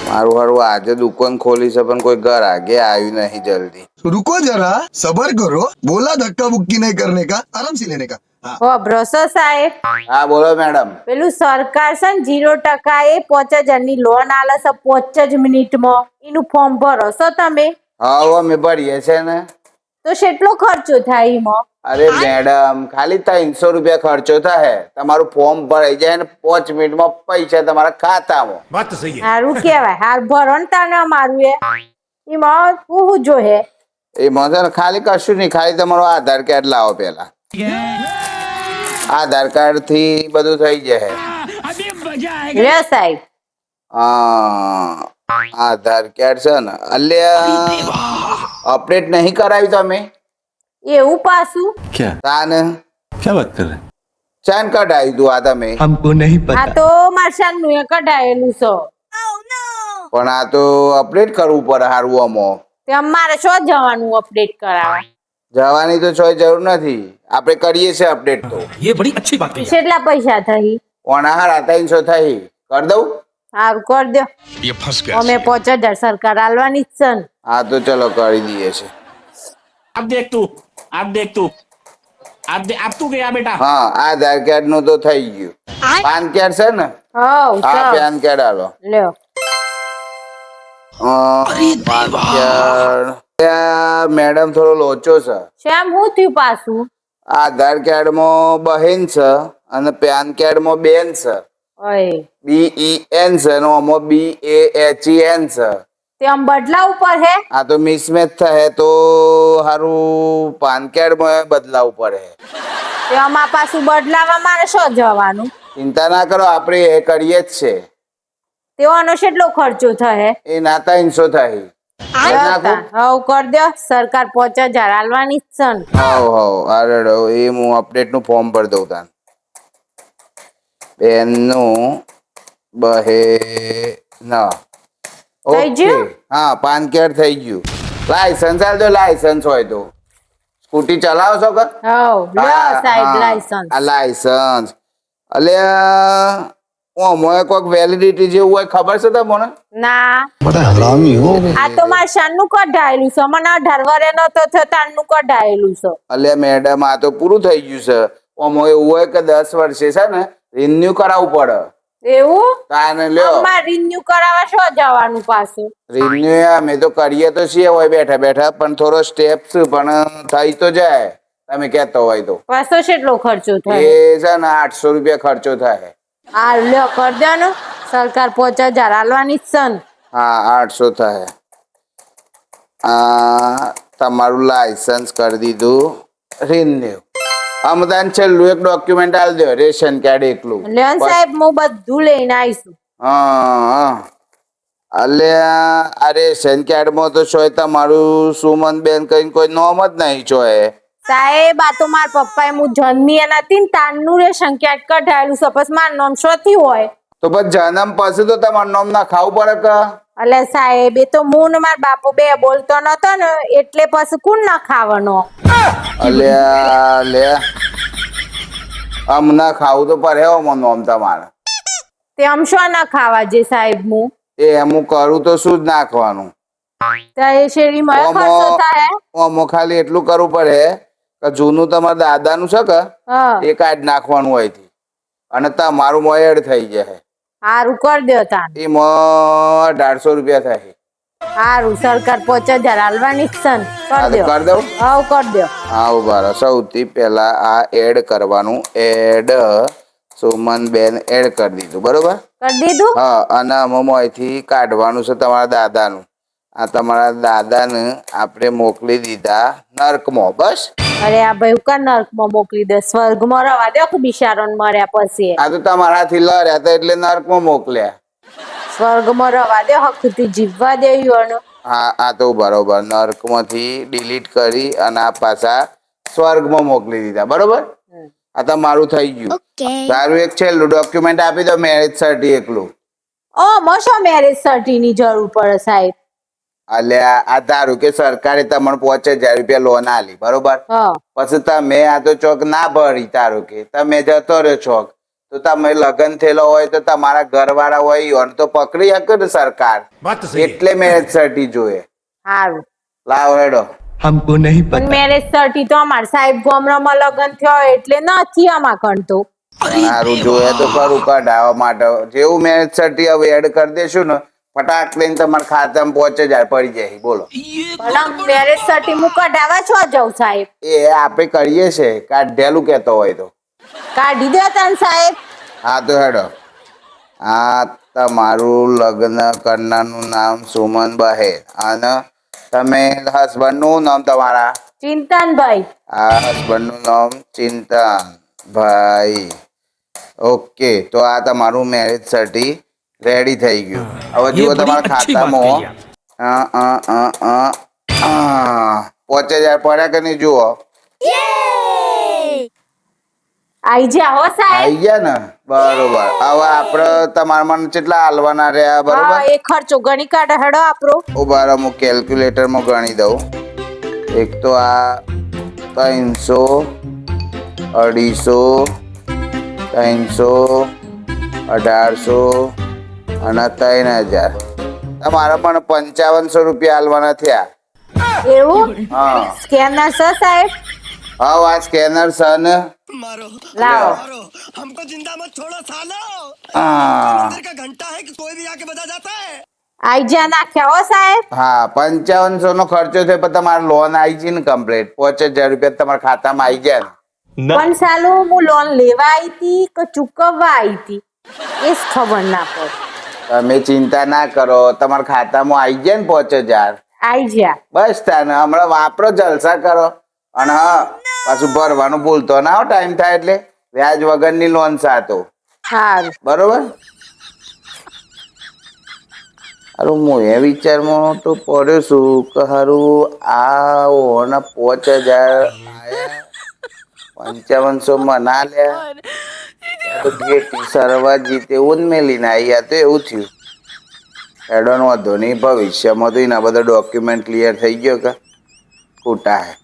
મારું હારું આજે દુકાન ખોલી છે પણ કોઈ ઘર આગે આવ્યું નહીં જલ્દી. रुको जरा सबर करो बोला धक्का बुक्की नहीं करने का आराम से लेने का हाँ। હો ભરોસો સાહેબ હા બોલો મેડમ. પેલું સરકાર છે ને 0% એ 5000 ની લોન આલે છે 5 જ મિનિટમાં એનું ફોર્મ ભરો છો તમે હા અમે ભરીએ છે ને. તો કેટલો ખર્ચો થાય એમાં અરે મેડમ ખાલી 300 રૂપિયા ખર્ચો થાય તમારું ફોર્મ ભરાઈ જાય ને 5 મિનિટમાં પૈસા તમારા ખાતામાં. बात तो सही है. સારું કેવાય હાર ભરો ને તાને અમારું એમાં શું જોહે એમાં છે ને ખાલી કશું નહીં, ખાલી તમારો આધાર કાર્ડ લાવો પેલા. આધાર કાર્ડ થી બધું થઈ જાય. લે સાહેબ આધાર કાર્ડ છે ને અલ્યા અપડેટ નહીં કરાવી તમે એવું પાછું क्या તાને क्या बात कर रहे हैं? ચાન કઢાવી તું આ તમે. हमको नहीं આ તો મારસાન નું એ કઢાયેલું છે પણ આ તો અપડેટ કરવું પડે હારું આમાં. તે અમારે શું જવાનું અપડેટ કરાવવા જવાની તો કોઈ જરૂર નથી, આપણે કરીએ છીએ અપડેટ તો. ये बड़ी अच्छी बात कही. કેટલા પૈસા થઈ ઓના હારા 300 થઈ કરી દઉં. સારું કરી દો ये फंस गया. અમે 5000 સરકાર આલવાની જ છે ને હા તો ચલો કરી દઈએ છે. अब देख तू अब तू गया बेटा. હા આધાર કાર્ડ નું તો થઈ ગયું. પાન કાર્ડ છે ને? હવ હા ચાલ પાન કાર્ડ આલો. લ્યો પાન કાર્ડ મેડમ થોડો લોચો છે. શ્યામ હું થયું પાછું આધાર કાર્ડ માં બહેન છે અને પાન કાર્ડ માં બેન છે. ઓય BEN છે અને આમાં BAHEN છે. તે આમ બદલાવ ઉપર હે આ તો મિસમેચ થાય તો હારું પાન કાર્ડ માં બદલાવું પડે. તે આમાં પાછું બદલાવા મારે શું જવાનું ચિંતા ના કરો, આપણે એ કરીએ જ છે. તેવાનો કેટલો ખર્ચો થશે એ ના 300 થાય. હવ કરી દો સરકાર 5000 આલવાની જ છે ને હવ આરડો એ હું અપડેટ નું ફોર્મ ભરી દઉં તાન. બેન નું બહે ના થઈ ગયું? હા પાન કાર્ડ થઈ ગયું. લાયસન્સ આલ દો, લાયસન્સ હોય તો. સ્કૂટી ચલાવો છો કે? હવ લ્યો સાહેબ લાયસન્સ આ લાયસન્સ અલ્યા ઓમોય કોઈક વેલિડિટી જેવું હોય ખબર છે તમને? ના આ તો મારા શાનનું કઢાયેલું છે મને 18 વર્ષનો તો થતાનું કઢાયેલું છે અલ્યા મેડમ આ તો પૂરું થઈ ગયું છે. ઓમો એવું હોય કે 10 વર્ષે છે ને રિન્યુ કરાવવું પડે. એવું તાને લ્યો અમાર રિન્યુ કરાવવા શું જવાનું પાછું રિન્યુ અમે તો કરીએ તો છીએ હોય બેઠા બેઠા પણ થોડો સ્ટેપ્સ પણ થઈ તો જાય તમે કહેતો હોય તો. પાછો કેટલો ખર્ચો થાય એ છે ને 800 રૂપિયા ખર્ચો થાય. આ લ્યો કરી દો ને સરકાર 5000 આલવાની જ છે ને હા 800 થાય. તમારું લાયસન્સ કરી દીધું રિન્યુ. આમ છેલ્લું એક ડોક્યુમેન્ટ આલી દો, રેશન કાર્ડ એકલું. લ્યો ને સાહેબ હું બધું લઈને આવીશું હા અલ્યા આ રેશન કાર્ડ માં તો શોય તમારું સુમન બેન કઈ કોઈ નામ જ નહીં ચોય. સાહેબ આ તો મારા પપ્પાએ હું જન્મી નથી ને તારનું રેશન કાર્ડ કઢાયેલું છે પછી મારું નામ શોથી હોય તો પછી જન્મ પછી તો તમારું નામ ના ખાવું પડે કે? એટલે સાહેબ એ તો હું ને મારા બાપુ બે બોલતો નતો ને એટલે પછી કોણ ના ખાવાનો અલ્યા લે આમ ના ખાવું તો પડે એમાં નામ તમારે. તે આમ શું ના ખાવા જે સાહેબ હું એ એમ કરું તો શું જ નાખવાનું? તો એ શેરીમાં ખર્ચો થાય ઓમો ખાલી એટલું કરવું પડે કે જૂનું તમારા દાદાનું છે કે હા એ કાઢ નાખવાનું હોય અને તમારું મોય એડ થઈ જાય. સારું કરી દો તાન એમાં 1800 રૂપિયા થાય. સારું સરકાર 5000 આલવાની જ છે ને હા કરી તો દો કરી દઉં. હા કરી દો હા ઉભા રહો. સૌથી પહેલા આ એડ કરવાનું. એડ સુમન બેન એડ કરી દીધું બરોબર. કરી દીધું હા અને આમાં અહીંથી કાઢવાનું છે તમારા દાદાનું. આ તમારા દાદાને આપણે મોકલી દીધા નર્કમાં. બસ અરે આ ભાઈ કા નર્કમાં મોકલી દે સ્વર્ગમાં રવા દે કે બિચારો મર્યા પછી આ તો તમારાથી લડ્યા હતા એટલે નર્કમાં મોકલ્યા. સ્વર્ગમાં રવા દે હકથી જીવવા દે યુવાનો હા આ તો બરોબર. નર્કમાંથી ડિલીટ કરી અને આ પાછા સ્વર્ગમાં મોકલી દીધા બરોબર. આ તમારું થઈ ગયું. તારું એક છેલ્લું ડોક્યુમેન્ટ આપી દો, મેરેજ સર્ટી એકલું. ઓ મશો મેરેજ સર્ટી ની જરૂર પડે સાહેબ અલ્યા આ ધારું કે સરકારે તમને 5000 રૂપિયા લોન આલી બરોબર. હા પછી તમે આ તો ચોક ના ભરી તારું કે તમે જતો રહ્યો ચોક તો તમે લગ્ન થયેલો હોય તો તમારા ઘરવાળા હોય ઈવોને તો પકડી શકે ને સરકાર. बात तो सही है। એટલે મેરેજ સર્ટી જોઈએ. સારું લાવ હેડો. हमको नहीं પણ पता મેરેજ સર્ટી તો અમાર સાહેબ ગામડામાં લગ્ન થયો એટલે નથી આમાં કણતો. સારું જોયે તો ખરું કઢાવવા માટે. જેવું મેરેજ સર્ટી હવે એડ કરી દેશું ને ફટાક લઈને તમારા ખાતામાં 5000 પડી જાય. બોલો પણ આમ મેરેજ સર્ટી હું કઢાવા છો જઉં સાહેબ? એ આપણે કરીએ છે કાઢેલું કેતો હોય તો. કાઢી દો તન સાહેબ. હા તો હેડો. આ તમારું લગ્ન કરનારનું નામ સુમન બહેર અને તમે હસબન્ડનું નામ તમારા? ચિંતનભાઈ. આ હસબન્ડનું નામ ચિંતનભાઈ. ઓકે તો આ તમારું મેરેજ સર્ટી રેડી થઈ ગયું. હવે ये જુઓ बड़ी તમારા अच्छी बात कही ખાતામાં आप। 5000 પડ્યા કે નહીં જુઓ. આઈ જા હો સાહેબ. આઈ ગયા ને બરોબર. હવે આપણે તમારા મને કેટલા હાલવાના રહ્યા હા બરોબર? એ ખર્ચો ગણી કાઢે હેડો આપણો. ઉભા રહો હું કેલ્ક્યુલેટરમાં ગણી દઉં. એક તો આ 300 250 300 1800 અને 3000. તમારા પણ 5500 રૂપિયા હાલવાના થયા. એવું હા સ્કેનર છે સાહેબ? હા આ સ્કેનર છે ને. લાવો. हमको जिंदा मत छोड़ो सालो હા का घंटा है कि कोई भी आके बजा जाता है આઈ જા નાખ્યા હો સાહેબ. હા 5500 નો ખર્ચો થયો પણ તમારી લોન આવી ગઈ ને કમ્પ્લીટ. 5000 રૂપિયા તમારા ખાતામાં આવી ગયા ને. પણ સાલું હું લોન લેવા આવી હતી કે ચૂકવવા આવી હતી એ જ ખબર ના પડે. તમે ચિંતા ના કરો તમારા ખાતામાં આવી ગયા ને 5000. આઈ જા. બસ તાને હમણાં વાપરો જલસા કરો. અને હા પાછું ભરવાનું ભૂલતો ના હો ટાઈમ થાય એટલે. વ્યાજ વગરની લોન સાતો સારું. બરોબર. હારું હું એ વિચારમાં તો પડ્યો છું કે હારું આ ઓના 5000 આયા 5500 મના લ્યા તો બેટી સરવા જીતે એવું જ મેલીને આવી. આ તો એવું થયું. હેડોનો વાંધો નહીં ભવિષ્યમાં તો એના બધા ડોક્યુમેન્ટ ક્લિયર થઈ ગયો કે ખોટા હે.